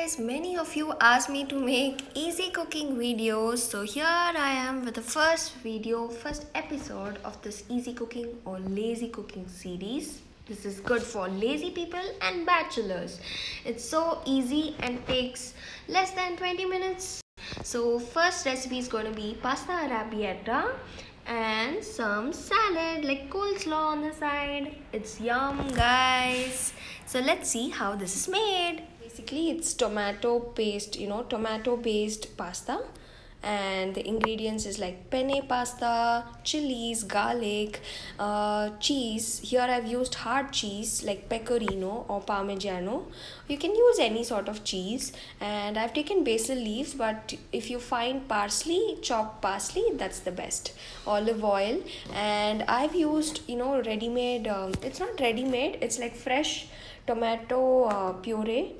guys, many of you asked me to make easy cooking videos, so here I am with the first episode of this easy cooking or lazy cooking series. This is good for lazy people and bachelors. It's so easy and takes less than 20 minutes. So first recipe is going to be pasta arrabbiata and some salad like coleslaw on the side. It's yum, guys. So let's see how this is made. Basically it's tomato paste, tomato based pasta, and the ingredients is like penne pasta, chilies, garlic, cheese. Here I've used hard cheese like pecorino or parmigiano. You can use any sort of cheese, and I've taken basil leaves, but if you find parsley, chopped parsley, that's the best. Olive oil, and I've used ready made, it's not ready made, it's like fresh tomato puree.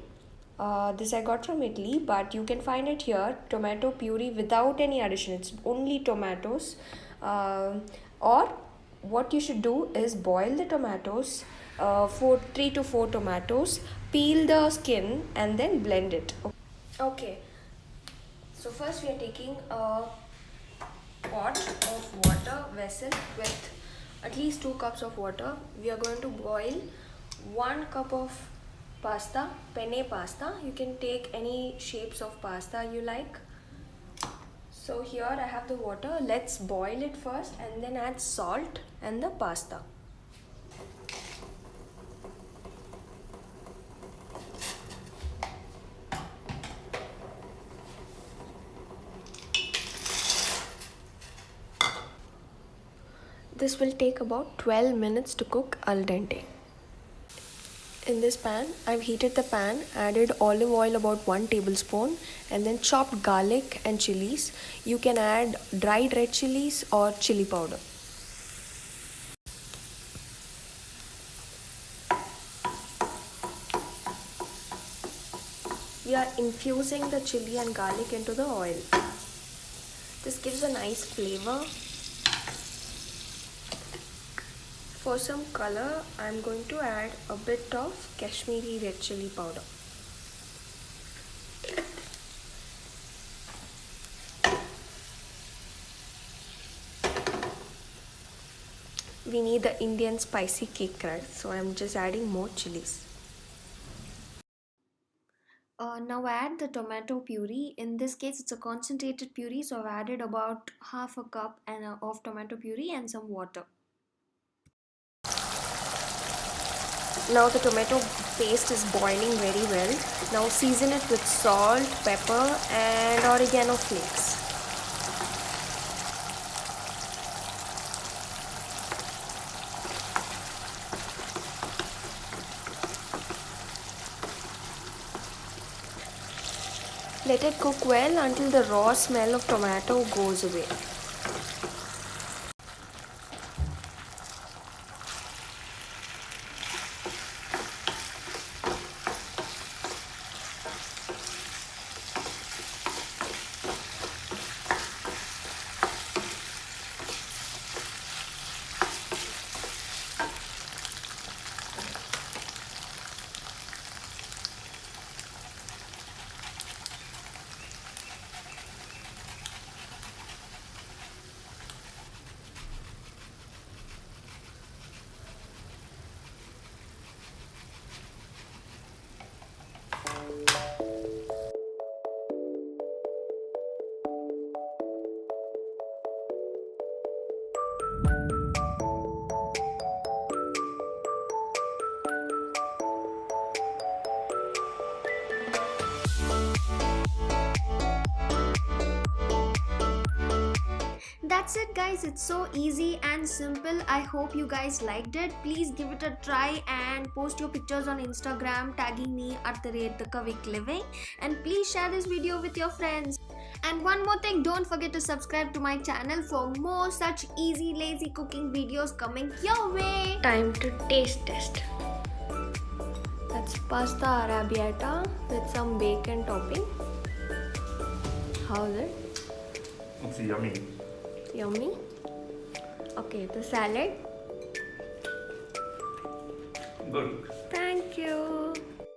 This I got from Italy, but you can find it here, tomato puree without any addition. It's only tomatoes. Or what you should do is boil the tomatoes, 3 to 4 tomatoes, peel the skin and then blend it. Okay, so first we are taking a pot of water vessel with at least 2 cups of water. We are going to boil 1 cup of pasta, penne pasta. You can take any shapes of pasta you like. So here I have the water. Let's boil it first and then add salt and the pasta. This will take about 12 minutes to cook al dente. In this pan, I've heated the pan, added olive oil about 1 tablespoon, and then chopped garlic and chilies. You can add dried red chilies or chili powder. We are infusing the chili and garlic into the oil. This gives a nice flavor. For some color, I'm going to add a bit of Kashmiri red chili powder. We need the Indian spicy cake crust, so I'm just adding more chilies. Now add the tomato puree. In this case, it's a concentrated puree, so I've added about half a cup of tomato puree and some water. Now the tomato paste is boiling very well. Now season it with salt, pepper and oregano flakes. Let it cook well until the raw smell of tomato goes away. That's it, guys. It's so easy and simple. I hope you guys liked it. Please give it a try and post your pictures on Instagram tagging me at @thekavicliving, and please share this video with your friends. And one more thing, don't forget to subscribe to my channel for more such easy lazy cooking videos coming your way. Time to taste test. That's pasta arrabbiata with some bacon topping. How's it? It's yummy. Yummy. Okay, the salad. Good. Thank you.